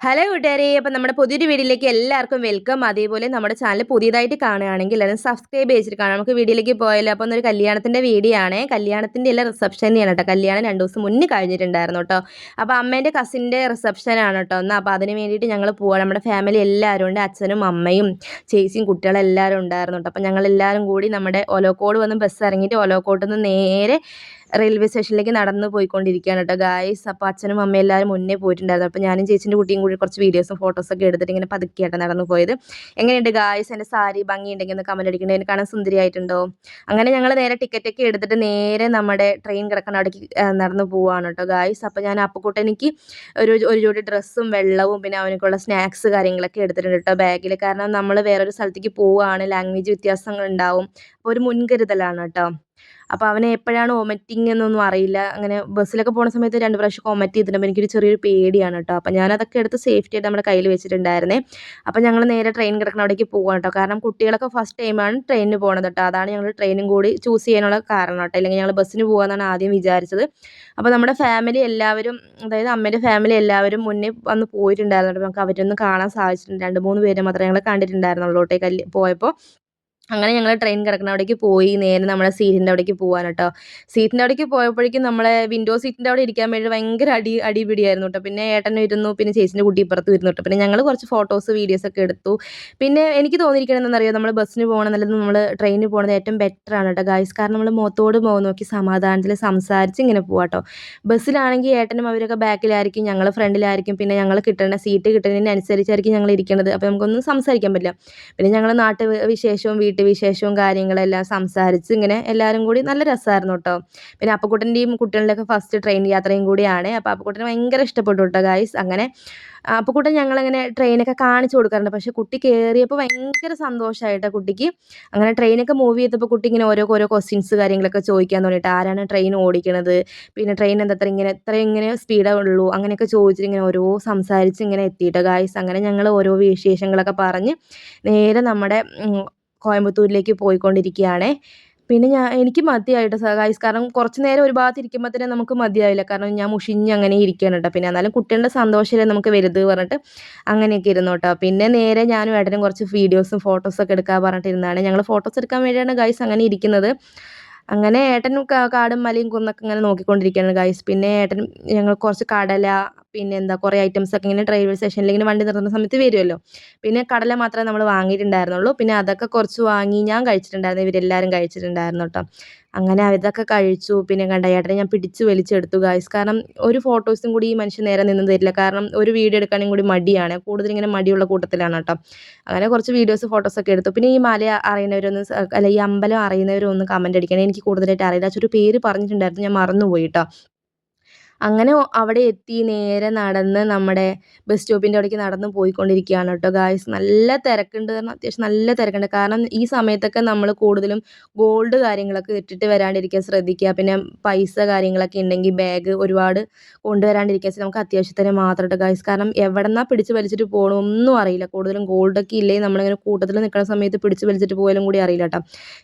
Hello കൂട്ടുകാരെ, അപ്പം നമ്മുടെ പുതിയൊരു വീഡിയോയിലേക്ക് എല്ലാവർക്കും വെൽക്കം. അതേപോലെ നമ്മുടെ ചാനൽ പുതിയതായിട്ട് കാണുകയാണെങ്കിൽ എല്ലാവരും സബ്സ്ക്രൈബ് ചെയ്തിട്ട് കാണാം. നമുക്ക് വീഡിയോയിലേക്ക് പോയാലോ. അപ്പം ഒരു കല്യാണത്തിൻ്റെ വീഡിയോ ആണ്. കല്യാണത്തിൻ്റെ എല്ലാം റിസപ്ഷൻ തന്നെയാണ് കേട്ടോ. കല്യാണം 2 ദിവസം മുന്നേ കഴിഞ്ഞിട്ടുണ്ടായിരുന്നു കേട്ടോ. അപ്പോൾ അമ്മേൻ്റെ കസിൻ്റെ റിസപ്ഷനാണ് കേട്ടോ ഒന്ന്. അപ്പോൾ അതിന് വേണ്ടിയിട്ട് ഞങ്ങൾ പോവാണ്. നമ്മുടെ ഫാമിലി എല്ലാവരും ഉണ്ട്. അച്ഛനും അമ്മയും ചേച്ചിയും കുട്ടികളും എല്ലാവരും ഉണ്ടായിരുന്നു കേട്ടോ. അപ്പം ഞങ്ങളെല്ലാവരും കൂടി നമ്മുടെ ഒലോക്കോട് വന്ന് ബസ് ഇറങ്ങിയിട്ട് ഒലോക്കോട്ട് നിന്ന് നേരെ റെയിൽവേ സ്റ്റേഷനിലേക്ക് നടന്ന് പോയിക്കൊണ്ടിരിക്കുകയാണ് കേട്ടോ ഗായ്സ്. അപ്പോൾ അച്ഛനും അമ്മയും എല്ലാവരും മുന്നേ പോയിട്ടുണ്ടായിരുന്നു. അപ്പോൾ ഞാനും ചേച്ചിൻ്റെ കുട്ടിയും കൂടി കുറച്ച് വീഡിയോസും ഫോട്ടോസൊക്കെ എടുത്തിട്ട് ഇങ്ങനെ പതുക്കിയായിട്ട് നടന്നു പോയത്. എങ്ങനെയുണ്ട് ഗായ്സ്? എൻ്റെ സാരി ഭംഗിയുണ്ടെങ്കിൽ ഒന്ന് കമൻറ്റ് അടിക്കണേ. എനിക്ക് കാണാൻ സുന്ദരിയായിട്ടുണ്ടോ? അങ്ങനെ ഞങ്ങൾ നേരെ ടിക്കറ്റൊക്കെ എടുത്തിട്ട് നേരെ നമ്മുടെ ട്രെയിൻ കിടക്കുന്ന അവിടേക്ക് നടന്നു പോവുകയാണ് കേട്ടോ ഗായ്സ്. അപ്പോൾ ഞാൻ അപ്പുക്കുട്ടനിക്ക് ഒരു ജോഡി ഡ്രസ്സും വെള്ളവും പിന്നെ അവനക്കുള്ള സ്നാക്സ് കാര്യങ്ങളൊക്കെ എടുത്തിട്ടുണ്ട് കേട്ടോ ബാഗിൽ. കാരണം നമ്മൾ വേറൊരു സ്ഥലത്തേക്ക് പോവുകയാണ്, ലാംഗ്വേജ് വ്യത്യാസങ്ങൾ ഉണ്ടാവും. അപ്പോൾ ഒരു മുൻകരുതലാണ് കേട്ടോ. അപ്പോൾ അവന് എപ്പോഴാണ് വൊമിറ്റിംഗ് എന്നൊന്നും അറിയില്ല. അങ്ങനെ ബസ്സിലൊക്കെ പോകുന്ന സമയത്ത് 2 പ്രാവശ്യം വൊമിറ്റ് ചെയ്തിട്ടുണ്ട്. അപ്പോൾ എനിക്കൊരു ചെറിയൊരു പേടിയാണ് കേട്ടോ. അപ്പോൾ ഞാനതൊക്കെ എടുത്ത് സേഫ്റ്റി ആയിട്ട് നമ്മുടെ കയ്യിൽ വെച്ചിട്ടുണ്ടായിരുന്നേ. അപ്പോൾ ഞങ്ങൾ നേരെ ട്രെയിൻ കിടക്കുന്ന അവിടേക്ക് പോവാണ് കേട്ടോ. കാരണം കുട്ടികളൊക്കെ ഫസ്റ്റ് ടൈമാണ് ട്രെയിനിന് പോകണത് കേട്ടോ. അതാണ് ഞങ്ങൾ ട്രെയിനും കൂടി ചൂസ് ചെയ്യാനുള്ള കാരണം കേട്ടോ. അല്ലെങ്കിൽ ഞങ്ങൾ ബസ്സിന് പോകാമെന്നാണ് ആദ്യം വിചാരിച്ചത്. അപ്പോൾ നമ്മുടെ ഫാമിലി എല്ലാവരും, അതായത് അമ്മേൻ്റെ ഫാമിലി എല്ലാവരും മുന്നേ വന്ന് പോയിട്ടുണ്ടായിരുന്നു. നമുക്ക് അവരൊന്നും കാണാൻ സാധിച്ചിട്ടുണ്ട്. 2, 3 പേരെ മാത്രമേ ഞങ്ങൾ കണ്ടിട്ടുണ്ടായിരുന്നുള്ളൂ കേട്ടോ പോയപ്പോൾ. അങ്ങനെ ഞങ്ങൾ ട്രെയിൻ കിടക്കുന്ന അവിടേക്ക് പോയി നേരെ നമ്മുടെ സീറ്റിൻ്റെ അവിടേക്ക് പോകാൻ കേട്ടോ. സീറ്റിൻ്റെ അവിടേക്ക് പോയപ്പോഴേക്കും നമ്മളെ വിൻഡോ സീറ്റിൻ്റെ അവിടെ ഇരിക്കാൻ വേണ്ടി ഭയങ്കര അടിപിടിയായിരുന്നു കേട്ടോ. പിന്നെ ഏട്ടനും ഇരുന്നു, പിന്നെ ചേച്ചിൻ്റെ കുട്ടി ഇപ്പുറത്തും ഇരുന്നു കേട്ടോ. പിന്നെ ഞങ്ങൾ കുറച്ച് ഫോട്ടോസ് വീഡിയോസൊക്കെ എടുത്തു. പിന്നെ എനിക്ക് തോന്നിയിരിക്കണത് എന്താണെന്നറിയോ, നമ്മൾ ബസ്സിന് പോകണം നല്ലത് നമ്മൾ ട്രെയിനിന് പോകുന്നത് ഏറ്റവും ബെറ്റർ ആണ് കേട്ടോ ഗായ്സ്. കാരണം നമ്മൾ മുഖത്തോട് മുഖം നോക്കി സമാധാനത്തിൽ സംസാരിച്ച് ഇങ്ങനെ പോവാം കേട്ടോ. ബസ്സിലാണെങ്കിൽ ഏട്ടനും അവരൊക്കെ ബാക്കിലായിരിക്കും, ഞങ്ങൾ ഫ്രണ്ടിലായിരിക്കും. പിന്നെ ഞങ്ങൾ കിട്ടേണ്ട സീറ്റ് കിട്ടുന്നതിനനുസരിച്ചായിരിക്കും ഞങ്ങൾ ഇരിക്കുന്നത്. അപ്പോൾ നമുക്കൊന്നും സംസാരിക്കാൻ പറ്റില്ല. പിന്നെ ഞങ്ങൾ വിശേഷവും വിശേഷവും കാര്യങ്ങളെല്ലാം സംസാരിച്ച് ഇങ്ങനെ എല്ലാവരും കൂടി നല്ല രസമായിരുന്നു കേട്ടോ. പിന്നെ അപ്പക്കുട്ടൻ്റെയും കുട്ടികളുടെയൊക്കെ ഫസ്റ്റ് ട്രെയിൻ യാത്രയും കൂടിയാണ്. അപ്പോൾ അപ്പക്കുട്ടന് ഭയങ്കര ഇഷ്ടപ്പെട്ടു കേട്ടോ ഗായ്സ്. അങ്ങനെ അപ്പക്കുട്ടൻ ഞങ്ങളങ്ങനെ ട്രെയിനൊക്കെ കാണിച്ചു കൊടുക്കാറുണ്ട്. പക്ഷേ കുട്ടി കയറിയപ്പോൾ ഭയങ്കര സന്തോഷമായിട്ടോ കുട്ടിക്ക്. അങ്ങനെ ട്രെയിനൊക്കെ മൂവ് ചെയ്തപ്പോൾ കുട്ടി ഇങ്ങനെ ഓരോ ക്വസ്റ്റ്യൻസ് കാര്യങ്ങളൊക്കെ ചോദിക്കാൻ തുടങ്ങിയിട്ട്, ആരാണ് ട്രെയിൻ ഓടിക്കണത്, പിന്നെ ട്രെയിൻ എന്താ ഇത്ര ഇങ്ങനെ സ്പീഡേ ഉള്ളൂ, അങ്ങനെയൊക്കെ ചോദിച്ചിട്ട് ഇങ്ങനെ ഓരോ സംസാരിച്ച് ഇങ്ങനെ എത്തിയിട്ടോ ഗായ്സ്. അങ്ങനെ ഞങ്ങൾ ഓരോ വിശേഷങ്ങളൊക്കെ പറഞ്ഞ് നേരെ നമ്മുടെ കോയമ്പത്തൂരിലേക്ക് പോയിക്കൊണ്ടിരിക്കുകയാണേ. പിന്നെ എനിക്ക് മതിയായിട്ടോ ഗായ്സ്. കാരണം കുറച്ച് നേരം ഒരു ഭാഗത്ത് ഇരിക്കുമ്പോൾ തന്നെ നമുക്ക് മതിയാവില്ല. കാരണം ഞാൻ മുഷിഞ്ഞ് അങ്ങനെ ഇരിക്കുകയാണ് കേട്ടോ. പിന്നെ എന്നാലും കുട്ടികളുടെ സന്തോഷമല്ലേ നമുക്ക് വലുത് പറഞ്ഞിട്ട് അങ്ങനെയൊക്കെ ഇരുന്നു കേട്ടോ. പിന്നെ നേരെ ഞാനും ഏട്ടനും കുറച്ച് വീഡിയോസും ഫോട്ടോസൊക്കെ എടുക്കാൻ പറഞ്ഞിട്ടിരുന്നതാണ്. ഞങ്ങൾ ഫോട്ടോസ് എടുക്കാൻ വേണ്ടിയാണ് ഗായ്സ് അങ്ങനെ ഇരിക്കുന്നത്. അങ്ങനെ ഏട്ടനും കാടും മലയും കുന്നൊക്കെ ഇങ്ങനെ നോക്കിക്കൊണ്ടിരിക്കുകയാണ് ഗായ്സ്. പിന്നെ ഏട്ടനും ഞങ്ങൾ കുറച്ച് കടല, പിന്നെ എന്താ കുറേ ഐറ്റംസൊക്കെ ഇങ്ങനെ റെയിൽവേ സ്റ്റേഷനിൽ ഇങ്ങനെ വണ്ടി നിർത്തുന്ന സമയത്ത് വരുമല്ലോ. പിന്നെ കടല മാത്രമേ നമ്മൾ വാങ്ങിയിട്ടുണ്ടായിരുന്നുള്ളൂ. പിന്നെ അതൊക്കെ കുറച്ച് വാങ്ങി ഞാൻ കഴിച്ചിട്ടുണ്ടായിരുന്നു, ഇവരെല്ലാവരും കഴിച്ചിട്ടുണ്ടായിരുന്നു കേട്ടോ. അങ്ങനെ അതൊക്കെ കഴിച്ചു. പിന്നെ കണ്ട ഏട്ടനെ ഞാൻ പിടിച്ച് വലിച്ചെടുത്തു ഗായ്സ്. കാരണം ഒരു ഫോട്ടോസും കൂടി ഈ മനുഷ്യൻ നേരെ നിന്ന് തരില്ല. കാരണം ഒരു വീഡിയോ എടുക്കാനും കൂടി മടിയാണ്, കൂടുതൽ ഇങ്ങനെ മടിയുള്ള കൂട്ടത്തിലാണ് കേട്ടോ. അങ്ങനെ കുറച്ച് വീഡിയോസ് ഫോട്ടോസൊക്കെ എടുത്തു. പിന്നെ ഈ മല അറിയുന്നവരൊന്ന് അല്ല ഈ അമ്പലം അറിയുന്നവരൊന്ന് കമൻറ്റ് അടിക്കണേ. എനിക്ക് കൂടുതലായിട്ട് അറിയില്ല. ഒരു പേര് പറഞ്ഞിട്ടുണ്ടായിരുന്നു, ഞാൻ മറന്നുപോയി കേട്ടോ. അങ്ങനെ അവിടെ എത്തി നേരെ നടന്ന് നമ്മുടെ ബസ് സ്റ്റോപ്പിൻ്റെ അവിടേക്ക് നടന്ന് പോയിക്കൊണ്ടിരിക്കുകയാണ് കേട്ടോ ഗായ്സ്. നല്ല തിരക്കുണ്ട്, കാരണം അത്യാവശ്യം നല്ല തിരക്കുണ്ട്. കാരണം ഈ സമയത്തൊക്കെ നമ്മൾ കൂടുതലും ഗോൾഡ് കാര്യങ്ങളൊക്കെ ഇട്ടിട്ട് വരാണ്ടിരിക്കാൻ ശ്രദ്ധിക്കുക. പിന്നെ പൈസ കാര്യങ്ങളൊക്കെ ഉണ്ടെങ്കിൽ ബാഗ് ഒരുപാട് കൊണ്ടുവരാണ്ടിരിക്കുക. നമുക്ക് അത്യാവശ്യത്തിന് മാത്രം കേട്ടോ ഗായ്സ്. കാരണം എവിടെന്നാ പിടിച്ച് വലിച്ചിട്ട് പോകണം ഒന്നും അറിയില്ല. കൂടുതലും ഗോൾഡൊക്കെ ഇല്ലേ നമ്മളിങ്ങനെ കൂട്ടത്തിൽ നിൽക്കുന്ന സമയത്ത് പിടിച്ച് വലിച്ചിട്ട് പോയാലും കൂടി അറിയില്ല കേട്ടോ.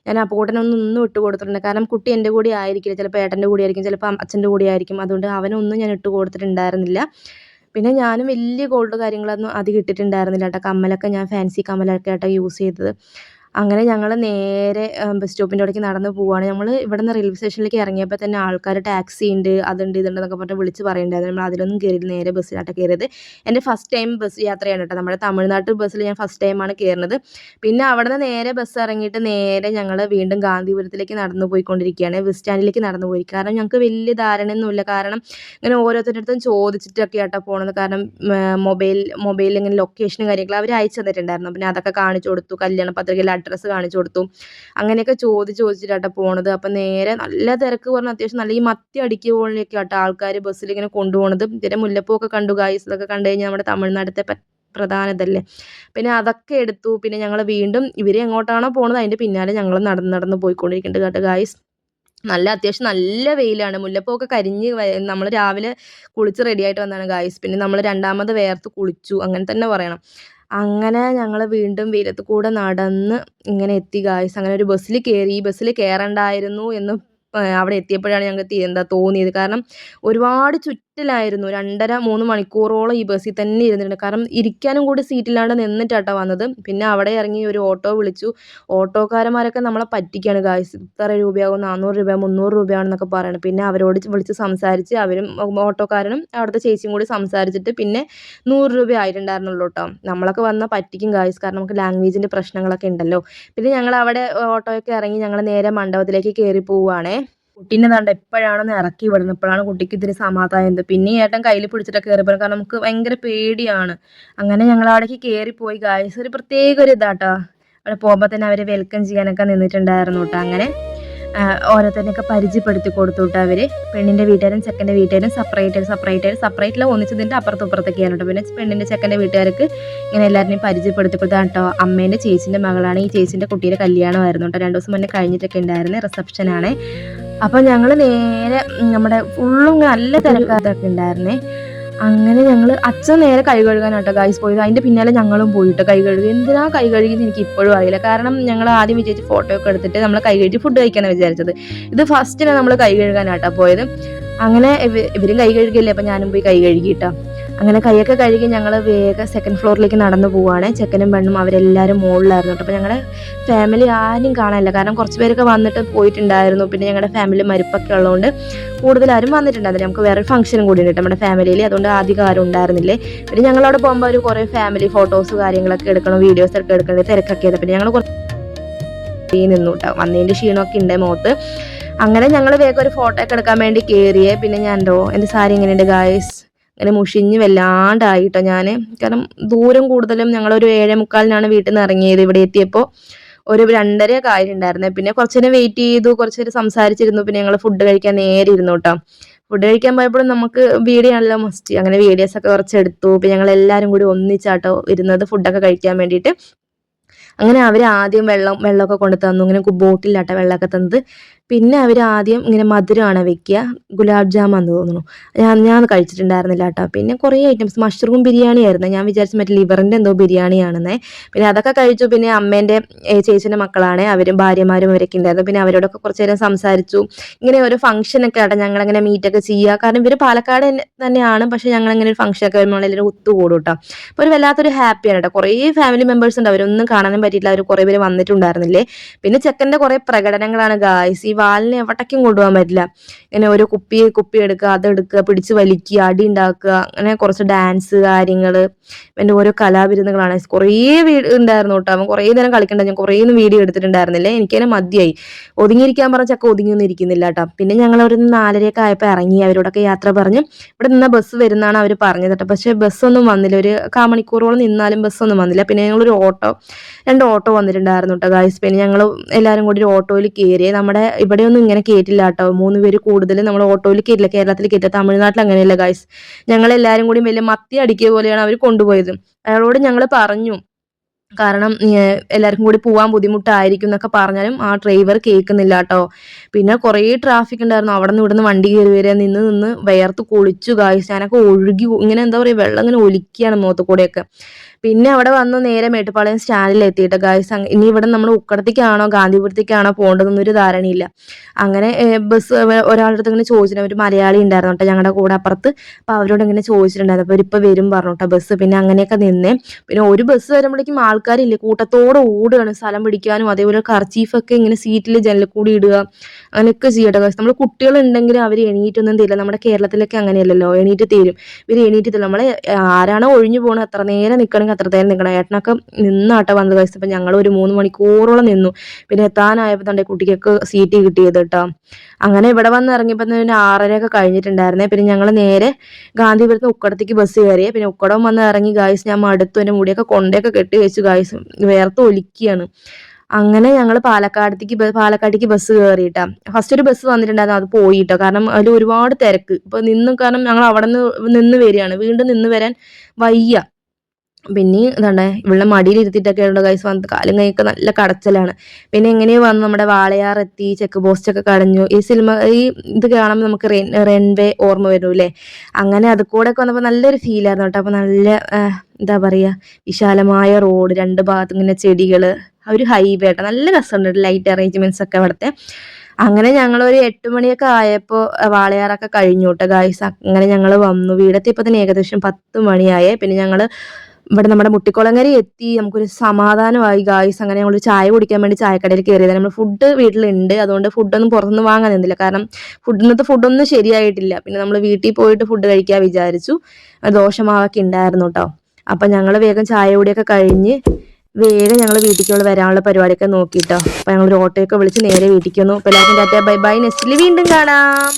ഞാൻ അപ്പൂട്ടനൊന്നും ഇട്ട് കൊടുത്തിട്ടുണ്ട്. കാരണം കുട്ടി എൻ്റെ കൂടെ ആയിരിക്കില്ല, ചിലപ്പോൾ ഏട്ടൻ്റെ കൂടെ ആയിരിക്കും, ചിലപ്പോൾ അച്ഛൻ്റെ കൂടെ ആയിരിക്കും. അതുകൊണ്ട് അവനൊന്നും ഞാൻ ഇട്ട് കൊടുത്തിട്ടുണ്ടായിരുന്നില്ല. പിന്നെ ഞാനും വലിയ ഗോൾഡ് കാര്യങ്ങളൊന്നും അധികം ഇട്ടിട്ടുണ്ടായിരുന്നില്ല കേട്ടോ. കമ്മലൊക്കെ ഞാൻ ഫാൻസി കമ്മലൊക്കെ ആട്ടോ യൂസ് ചെയ്തത്. അങ്ങനെ ഞങ്ങൾ നേരെ ബസ് സ്റ്റോപ്പിൻ്റെ അവിടേക്ക് നടന്ന് പോവുകയാണ്. നമ്മൾ ഇവിടെ നിന്ന് റെയിൽവേ സ്റ്റേഷനിലേക്ക് ഇറങ്ങിയപ്പോൾ തന്നെ ആൾക്കാർ ടാക്സി ഉണ്ട്, അതുണ്ട് ഇതുണ്ട് എന്നൊക്കെ പറഞ്ഞിട്ട് വിളിച്ച് പറയുന്നുണ്ടായിരുന്നു. നമ്മൾ അതിലൊന്നും കയറിയിട്ട് നേരെ ബസ്സിലാട്ടോ കയറിയത്. എൻ്റെ ഫസ്റ്റ് ടൈം ബസ് യാത്രയാണ് കേട്ടോ. നമ്മുടെ തമിഴ്നാട്ട് ബസ്സിൽ ഞാൻ ഫസ്റ്റ് ടൈമാണ് കയറുന്നത്. പിന്നെ അവിടെ നിന്ന് നേരെ ബസ് ഇറങ്ങിയിട്ട് നേരെ ഞങ്ങൾ വീണ്ടും ഗാന്ധിപുരത്തിലേക്ക് നടന്നു പോയിക്കൊണ്ടിരിക്കുകയാണ്, ബസ് സ്റ്റാൻഡിലേക്ക് നടന്നു പോയി. കാരണം ഞങ്ങൾക്ക് വലിയ ധാരണയൊന്നുമില്ല. കാരണം ഇങ്ങനെ ഓരോരുത്തരുടെ അടുത്തും ചോദിച്ചിട്ടൊക്കെ ആട്ടോ പോണത്. കാരണം മൊബൈലിൽ ഇങ്ങനെ ലൊക്കേഷനും കാര്യങ്ങളും അവർ അയച്ചു തന്നിട്ടുണ്ടായിരുന്നു. പിന്നെ അതൊക്കെ കാണിച്ചു കൊടുത്തു, കല്യാണ പത്രികയിൽ അഡ്രസ്സ് കാണിച്ചു കൊടുത്തു. അങ്ങനെയൊക്കെ ചോദിച്ചിട്ടാട്ടോ പോണത്. അപ്പം നേരെ നല്ല തിരക്ക് പറഞ്ഞാൽ അത്യാവശ്യം നല്ല ഈ മത്തി അടിക്കുക പോലെയൊക്കെ ആട്ടോ ആൾക്കാർ ബസ്സിൽ ഇങ്ങനെ കൊണ്ടുപോകുന്നത്. പിന്നെ മുല്ലപ്പൂവൊക്കെ കണ്ടു ഗായ്സ്. ഇതൊക്കെ കണ്ടു കഴിഞ്ഞാൽ നമ്മുടെ തമിഴ്നാട്ടിലത്തെ പ്രധാന ഇതല്ലേ. പിന്നെ അതൊക്കെ എടുത്തു. പിന്നെ ഞങ്ങൾ വീണ്ടും ഇവർ എങ്ങോട്ടാണോ പോകുന്നത് അതിൻ്റെ പിന്നാലെ ഞങ്ങൾ നടന്ന് പോയിക്കൊണ്ടിരിക്കുന്നുണ്ട് കേട്ടോ ഗായ്സ്. അത്യാവശ്യം നല്ല വെയിലാണ്. മുല്ലപ്പൂവൊക്കെ കരിഞ്ഞ് നമ്മൾ രാവിലെ കുളിച്ച് റെഡിയായിട്ട് വന്നതാണ് ഗായ്സ്. പിന്നെ നമ്മൾ രണ്ടാമത് വേർത്ത് കുളിച്ചു, അങ്ങനെ തന്നെ പറയണം. അങ്ങനെ ഞങ്ങൾ വീണ്ടും വെയിലത്ത് കൂടെ നടന്ന് ഇങ്ങനെ എത്തി ഗായ്സ്. അങ്ങനെ ഒരു ബസ്സിൽ കയറി. ഈ ബസ്സിൽ കയറണ്ടായിരുന്നു എന്ന് അവിടെ എത്തിയപ്പോഴാണ് ഞങ്ങൾക്ക് തോന്നിയത്. കാരണം ഒരുപാട് റെസ്റ്റിലായിരുന്നു. 2.5-3 മണിക്കൂറോളം ഈ ബസ്സിൽ തന്നെ ഇരുന്നിട്ടുണ്ട്. കാരണം ഇരിക്കാനും കൂടി സീറ്റില്ലാണ്ട് നിന്നിട്ടാട്ടോ വന്നത്. പിന്നെ അവിടെ ഇറങ്ങി ഒരു ഓട്ടോ വിളിച്ചു. ഓട്ടോക്കാരന്മാരൊക്കെ നമ്മളെ പറ്റിക്കാണ് ഗായ്സ്. ഇത്ര രൂപയാകും, 400 രൂപ, 300 രൂപയാണെന്നൊക്കെ പറയണം. പിന്നെ അവരോട് വിളിച്ച് സംസാരിച്ച് അവരും ഓട്ടോക്കാരനും അവിടുത്തെ ചേച്ചിയും കൂടി സംസാരിച്ചിട്ട് പിന്നെ 100 രൂപ ആയിട്ടുണ്ടായിരുന്നുള്ളൂ ട്ടോ. നമ്മളൊക്കെ വന്നാൽ പറ്റിക്കും ഗായ്സ്. കാരണം നമുക്ക് ലാംഗ്വേജിൻ്റെ പ്രശ്നങ്ങളൊക്കെ ഉണ്ടല്ലോ. പിന്നെ ഞങ്ങളവിടെ ഓട്ടോയൊക്കെ ഇറങ്ങി ഞങ്ങൾ നേരെ മണ്ഡപത്തിലേക്ക് കയറി പോവുകയാണേ. കുട്ടീനെ ദാണ്ട എപ്പോഴാണെന്ന് ഇറക്കി വിടുന്നത്. ഇപ്പോഴാണ് കുട്ടിക്ക് ഇതിന് സമാധാനം. പിന്നെ ഈ ഏട്ടൻ കയ്യിൽ പിടിച്ചിട്ടൊക്കെ കയറിപ്പോയി. കാരണം നമുക്ക് ഭയങ്കര പേടിയാണ്. അങ്ങനെ ഞങ്ങൾ അവിടേക്ക് കയറിപ്പോയി ഗായ്സ്. ഒരു പ്രത്യേക ഒരു ഇതാട്ടോ. അവിടെ പോകുമ്പോൾ തന്നെ അവരെ വെൽക്കം ചെയ്യാനൊക്കെ നിന്നിട്ടുണ്ടായിരുന്നു കേട്ടോ. അങ്ങനെ ഓരോരുത്തരെയൊക്കെ പരിചയപ്പെടുത്തി കൊടുത്തു കേട്ടോ അവർ. പെണ്ണിൻ്റെ വീട്ടുകാരും ചെക്കൻ്റെ വീട്ടുകാരും സെപ്പറേറ്റിൽ ഒന്നിച്ചതിൻ്റെ അപ്പുറത്തൊക്കെയാണ് കേട്ടോ. പിന്നെ പെണ്ണിൻ്റെ ചെക്കൻ്റെ വീട്ടുകാർക്ക് ഇങ്ങനെ എല്ലാവരെയും പരിചയപ്പെടുത്തി കൊടുത്താണ് കേട്ടോ. അമ്മേൻ്റെ ചേച്ചിൻ്റെ മകളാണ്. ഈ ചേച്ചിൻ്റെ കുട്ടിയുടെ കല്യാണമായിരുന്നു കേട്ടോ. 2 ദിവസം മുന്നേ കഴിഞ്ഞിട്ടൊക്കെ ഉണ്ടായിരുന്നു. റിസപ്ഷനാണ്. അപ്പോൾ ഞങ്ങൾ നേരെ നമ്മുടെ ഫുള്ളും നല്ല തിരക്കാതൊക്കെ ഉണ്ടായിരുന്നേ. അങ്ങനെ ഞങ്ങൾ അച്ഛൻ നേരെ കൈ കഴുകാനാട്ടോ ഗായ്സ് പോയത്. അതിൻ്റെ പിന്നാലെ ഞങ്ങളും പോയിട്ട് കൈ കഴുകി. എന്തിനാ കൈ കഴുകിയെന്ന് എനിക്ക് ഇപ്പോഴും അറിയില്ല. കാരണം ഞങ്ങൾ ആദ്യം വിചാരിച്ച് ഫോട്ടോ ഒക്കെ എടുത്തിട്ട് നമ്മൾ കൈ കഴുകി ഫുഡ് കഴിക്കാനാണ് വിചാരിച്ചത്. ഇത് ഫസ്റ്റിനെ നമ്മൾ കൈ കഴുകാനാട്ടോ പോയത്. അങ്ങനെ ഇവരും കൈ കഴുകിയല്ലേ, അപ്പം ഞാനും പോയി കൈ കഴുകിയിട്ടോ. അങ്ങനെ കൈയൊക്കെ കഴുകി ഞങ്ങൾ വേഗം 2nd ഫ്ലോറിലേക്ക് നടന്നു പോവുകയാണ്. ചെക്കനും പെണ്ണും അവരെല്ലാവരും മുകളിലായിരുന്നു കേട്ടോ. അപ്പോൾ ഞങ്ങളുടെ ഫാമിലി ആരും കാണാനില്ല. കാരണം കുറച്ച് പേരൊക്കെ വന്നിട്ട് പോയിട്ടുണ്ടായിരുന്നു. പിന്നെ ഞങ്ങളുടെ ഫാമിലി മരിപ്പൊക്കെ ഉള്ളതുകൊണ്ട് കൂടുതൽ ആരും വന്നിട്ടുണ്ടായിരുന്നില്ല. നമുക്ക് വേറെ ഫംഗ്ഷനും കൂടി ഉണ്ട് നമ്മുടെ ഫാമിലിയിൽ. അതുകൊണ്ട് അധികം ആരും ഉണ്ടായിരുന്നില്ലേ. പിന്നെ ഞങ്ങളവിടെ പോകുമ്പോൾ ഒരു കുറേ ഫാമിലി ഫോട്ടോസ് കാര്യങ്ങളൊക്കെ എടുക്കണം, വീഡിയോസ് ഒക്കെ എടുക്കണം, തിരക്കൊക്കെ ചെയ്ത്. പിന്നെ ഞങ്ങൾ കുറച്ച് നിന്നു കേട്ടോ. വന്നതിൻ്റെ ക്ഷീണമൊക്കെ ഉണ്ട് മുഖത്ത്. അങ്ങനെ ഞങ്ങൾ വേഗം ഒരു ഫോട്ടോ ഒക്കെ എടുക്കാൻ വേണ്ടി കയറിയേ. പിന്നെ എൻ്റെ സാരി എങ്ങനെയുണ്ട് ഗായ്സ്? അങ്ങനെ മുഷിഞ്ഞ് വല്ലാണ്ടായിട്ടോ ഞാൻ. കാരണം ദൂരം കൂടുതലും. ഞങ്ങളൊരു 7:45 വീട്ടിൽ നിന്ന് ഇറങ്ങിയത്. ഇവിടെ എത്തിയപ്പോൾ ഒരു 2:30 ആയിട്ടുണ്ടായിരുന്നേ. പിന്നെ കുറച്ച് നേരം വെയിറ്റ് ചെയ്തു, കുറച്ച് നേരം സംസാരിച്ചിരുന്നു. പിന്നെ ഞങ്ങൾ ഫുഡ് കഴിക്കാൻ നേരെ ഇരുന്നു കേട്ടോ. ഫുഡ് കഴിക്കാൻ പോയപ്പോഴും നമുക്ക് വീഡിയോ ആണല്ലോ മസ്റ്റ്. അങ്ങനെ വീഡിയോസൊക്കെ കുറച്ചെടുത്തു. പിന്നെ ഞങ്ങൾ എല്ലാവരും കൂടി ഒന്നിച്ചാട്ടോ ഇരുന്നത് ഫുഡൊക്കെ കഴിക്കാൻ വേണ്ടിയിട്ട്. അങ്ങനെ അവർ ആദ്യം വെള്ളമൊക്കെ കൊണ്ട് തന്നു. ഇങ്ങനെ ബോട്ടിലാട്ടോ വെള്ളമൊക്കെ തന്നത്. പിന്നെ അവർ ആദ്യം ഇങ്ങനെ മധുരമാണ് വെക്കുക. ഗുലാബ് ജാമാന്ന് തോന്നുന്നു. ഞാൻ കഴിച്ചിട്ടുണ്ടായിരുന്നില്ല കേട്ടോ. പിന്നെ കുറേ ഐറ്റംസ് മഷ്റൂം ബിരിയാണി ആയിരുന്നു. ഞാൻ വിചാരിച്ചു മറ്റേ ലിവറിൻ്റെ എന്തോ ബിരിയാണിയാണെന്നേ. പിന്നെ അതൊക്കെ കഴിച്ചു. പിന്നെ അമ്മേൻ്റെ ചേച്ചിൻ്റെ മക്കളാണ്, അവരും ഭാര്യമാരും അവരൊക്കെ ഉണ്ടായിരുന്നു. പിന്നെ അവരോടൊക്കെ കുറച്ച് നേരം സംസാരിച്ചു. ഇങ്ങനെ ഒരു ഫംഗ്ഷനൊക്കെ ആട്ടോ ഞങ്ങളങ്ങനെ മീറ്റൊക്കെ ചെയ്യുക. കാരണം ഇവർ പാലക്കാട് തന്നെയാണ്. പക്ഷേ ഞങ്ങളിങ്ങനെ ഒരു ഫംഗ്ഷനൊക്കെ വരുമ്പോൾ എല്ലാവരും ഒത്തുകൂടും കേട്ടോ. അപ്പോൾ ഒരു വല്ലാത്തൊരു ഹാപ്പിയാണ് കേട്ടോ. കുറേ ഫാമിലി മെമ്പേഴ്സ് ഉണ്ട്. അവരൊന്നും കാണാനും പറ്റിയില്ല. അവർ കുറേ പേര് വന്നിട്ടുണ്ടായിരുന്നില്ലേ. പിന്നെ ചെക്കൻ്റെ കുറേ പ്രകടനങ്ങളാണ് ഗായ്സ്. ഈ വാലിന് എവിടേക്കും കൊണ്ടുപോകാൻ പറ്റില്ല. ഇങ്ങനെ ഒരു കുപ്പി എടുക്കുക, അതെടുക്കുക, പിടിച്ച് വലിക്കുക, അടി ഉണ്ടാക്കുക, അങ്ങനെ കുറച്ച് ഡാൻസ് കാര്യങ്ങൾ. എൻ്റെ ഓരോ കലാവിരുന്നുകളാണ്. കുറേ ഉണ്ടായിരുന്നു കേട്ടോ. അവൻ കുറേ നേരം കളിക്കണ്ട. ഞാൻ കുറേ ഒന്നും വീഡിയോ എടുത്തിട്ടുണ്ടായിരുന്നില്ലേ. എനിക്കതിനെ മതിയായി. ഒതുങ്ങിയിരിക്കാൻ പറഞ്ഞ ചക്ക ഒതുങ്ങിയൊന്നും ഇരിക്കുന്നില്ല കേട്ടോ. പിന്നെ ഞങ്ങൾ ഒരു 4:30 ആയപ്പോൾ ഇറങ്ങി. അവരോടൊക്കെ യാത്ര പറഞ്ഞ് ഇവിടെ നിന്ന ബസ് വരുന്നതാണ് അവർ പറഞ്ഞത് കേട്ടോ. പക്ഷേ ബസ്സൊന്നും വന്നില്ല. ഒരു 1/4 മണിക്കൂറോളം നിന്നാലും ബസ്സൊന്നും വന്നില്ല. പിന്നെ ഞങ്ങളൊരു 2 ഓട്ടോ വന്നിട്ടുണ്ടായിരുന്നു കേട്ടോ ഗായ്സ്. പിന്നെ ഞങ്ങൾ എല്ലാവരും കൂടി ഒരു ഓട്ടോയിൽ കയറി. നമ്മുടെ ഇവിടെയൊന്നും ഇങ്ങനെ കയറ്റില്ല കേട്ടോ. 3 പേര് കൂടുതൽ നമ്മൾ ഓട്ടോയിൽ കയറ്റില്ല. കേരളത്തിൽ കയറ്റില്ല. തമിഴ്നാട്ടിൽ അങ്ങനെയല്ല ഗായ്സ്. ഞങ്ങളെല്ലാവരും കൂടി വലിയ മത്തി അടിക്കുക പോലെയാണ് അവർ കൊണ്ടുപോയത്. അയാളോട് ഞങ്ങൾ പറഞ്ഞു, കാരണം എല്ലാവർക്കും കൂടി പോകാൻ ബുദ്ധിമുട്ടായിരിക്കും എന്നൊക്കെ പറഞ്ഞാലും ആ ഡ്രൈവർ കേൾക്കുന്നില്ല കേട്ടോ. പിന്നെ കുറേ ട്രാഫിക് ഉണ്ടായിരുന്നു. അവിടെ നിന്ന് ഇവിടുന്ന് വണ്ടി കയറി വരിക, നിന്ന് വിയർത്ത് കുളിച്ചു ഗായ്സ്. ഞാനൊക്കെ ഒഴുകി ഇങ്ങനെ എന്താ പറയുക, വെള്ളം ഇങ്ങനെ ഒലിക്കുകയാണ് മുഖത്ത് കൂടെയൊക്കെ. പിന്നെ അവിടെ വന്ന് നേരെ മേട്ടുപ്പാളയം സ്റ്റാൻഡിൽ എത്തിയിട്ട് ഗായ്സ്. ഇനി ഇവിടെ നമ്മൾ ഉക്കടത്തേക്കാണോ ഗാന്ധിപുരത്തേക്കാണോ പോകേണ്ടതെന്നൊരു ധാരണയില്ല. അങ്ങനെ ബസ് ഒരാളുടെ അടുത്ത് ഇങ്ങനെ ചോദിച്ചിട്ടുണ്ട്. ഒരു മലയാളി ഉണ്ടായിരുന്നു കേട്ടോ ഞങ്ങളുടെ കൂടെ അപ്പുറത്ത്. അപ്പോൾ അവരോട് ഇങ്ങനെ ചോദിച്ചിട്ടുണ്ടായിരുന്നു. അപ്പോൾ ഇവരിപ്പോൾ വരും പറഞ്ഞു കേട്ടോ ബസ്. പിന്നെ അങ്ങനെയൊക്കെ നിന്നേ. പിന്നെ ഒരു ബസ് വരുമ്പോഴേക്കും ആൾക്കാരില്ലേ കൂട്ടത്തോടെ ഓടുകയാണ് സ്ഥലം പിടിക്കാനും. അതേപോലെ കർച്ചീഫൊക്കെ ഇങ്ങനെ സീറ്റിൽ ജനലിൽ കൂടി ഇടുക, അങ്ങനെയൊക്കെ ചെയ്യട്ടെ ഗായ്സ്. നമ്മൾ കുട്ടികളുണ്ടെങ്കിലും അവർ എണീറ്റൊന്നും തരില്ല. നമ്മുടെ കേരളത്തിലൊക്കെ അങ്ങനെയല്ലല്ലോ, എണീറ്റ് തരും. ഇവർ എണീറ്റ് തരും. നമ്മൾ ആരാണോ ഒഴിഞ്ഞു പോകുന്നത് അത്ര നേരം നിൽക്കണമെങ്കിൽ അത്ര നേരം നിൽക്കണം. ഏട്ടനൊക്കെ നിന്നാട്ടോ വന്നത് ഗായ്സ്. അപ്പം ഞങ്ങൾ ഒരു 3 മണിക്കൂറോളം നിന്നു. പിന്നെ എത്താനായപ്പോൾ തന്നെ കുട്ടിക്കൊക്കെ സീറ്റ് കിട്ടിയത് കേട്ടോ. അങ്ങനെ ഇവിടെ വന്ന് ഇറങ്ങിയപ്പോൾ തന്നെ 6:30 കഴിഞ്ഞിട്ടുണ്ടായിരുന്നേ. പിന്നെ ഞങ്ങൾ നേരെ ഗാന്ധിപുരത്ത് ഉക്കടത്തേക്ക് ബസ് കയറിയേ. പിന്നെ ഉക്കടം വന്ന് ഇറങ്ങി ഗായ്സ്. ഞാൻ മടുത്തു. എൻ്റെ മുടിയൊക്കെ കൊണ്ടയൊക്കെ കെട്ടി വെച്ചു ഗായ്സ്. വേർത്ത് ഒലിക്കുകയാണ്. അങ്ങനെ ഞങ്ങൾ പാലക്കാട്ടേക്ക് ബസ് കയറിയിട്ടാ. ഫസ്റ്റ് ഒരു ബസ് വന്നിട്ടുണ്ടായിരുന്നു, അത് പോയിട്ടോ. കാരണം അതിൽ ഒരുപാട് തിരക്ക്. ഇപ്പോൾ കാരണം ഞങ്ങൾ അവിടെ നിന്ന് വരികയാണ്. വീണ്ടും നിന്ന് വരാൻ വയ്യ. പിന്നെ ഇതാണ്ടേ ഇവളുടെ മടിയിൽ ഇരുത്തിയിട്ടൊക്കെ ഉണ്ട് ഗൈസ്. വന്ന് കാലും കൈയൊക്കെ നല്ല കടച്ചലാണ്. പിന്നെ എങ്ങനെയോ വന്ന് നമ്മുടെ വാളയാർ എത്തി. ചെക്ക് പോസ്റ്റ് ഒക്കെ കടഞ്ഞു. ഈ ഇത് കാണുമ്പോൾ നമുക്ക് റൺവേ ഓർമ്മ വരും അല്ലേ. അങ്ങനെ അത് കൂടെ ഒക്കെ വന്നപ്പോൾ നല്ലൊരു ഫീലായിരുന്നു കേട്ടോ. അപ്പോൾ നല്ല എന്താ പറയുക, വിശാലമായ റോഡ്, 2 ഭാഗത്തും ഇങ്ങനെ ചെടികൾ, ഒരു ഹൈവേ കേട്ടോ. നല്ല രസമുണ്ട്. ലൈറ്റ് അറേഞ്ച്മെന്റ്സ് ഒക്കെ അവിടുത്തെ. അങ്ങനെ ഞങ്ങളൊരു 8 മണിയൊക്കെ ആയപ്പോൾ വാളയാറൊക്കെ കഴിഞ്ഞു കേട്ടോ ഗായ്സ്. അങ്ങനെ ഞങ്ങൾ വന്നു വീടെത്തിയപ്പോൾ തന്നെ ഏകദേശം 10 മണിയായേ. പിന്നെ ഞങ്ങൾ ഇവിടെ നമ്മുടെ മുട്ടിക്കുളങ്ങര എത്തി. നമുക്കൊരു സമാധാനമായി ഗായ്സ്. അങ്ങനെ ഞങ്ങൾ ചായ കുടിക്കാൻ വേണ്ടി ചായക്കടയിൽ കയറിയത്. നമ്മൾ ഫുഡ് വീട്ടിലുണ്ട്, അതുകൊണ്ട് ഫുഡൊന്നും പുറത്തുനിന്ന് വാങ്ങാൻ നിന്നില്ല. കാരണം ഇന്നത്തെ ഫുഡൊന്നും ശരിയായിട്ടില്ല. പിന്നെ നമ്മൾ വീട്ടിൽ പോയിട്ട് ഫുഡ് കഴിക്കാൻ വിചാരിച്ചു. ദോശമാവൊക്കെ ഉണ്ടായിരുന്നു കേട്ടോ. അപ്പം ഞങ്ങൾ വേഗം ചായ കുടിയൊക്കെ കഴിഞ്ഞ് വേഗം ഞങ്ങൾ വീട്ടിലേക്ക് വരാനുള്ള പരിപാടിയൊക്കെ നോക്കിട്ടോ. അപ്പം ഞങ്ങൾ ഒരു ഓട്ടോയൊക്കെ വിളിച്ച് നേരെ വീട്ടിലേക്ക് വന്നു. അപ്പോൾ എല്ലാവർക്കും ടാറ്റാ ബൈ ബൈ. നെക്സ്റ്റിൽ വീണ്ടും കാണാം.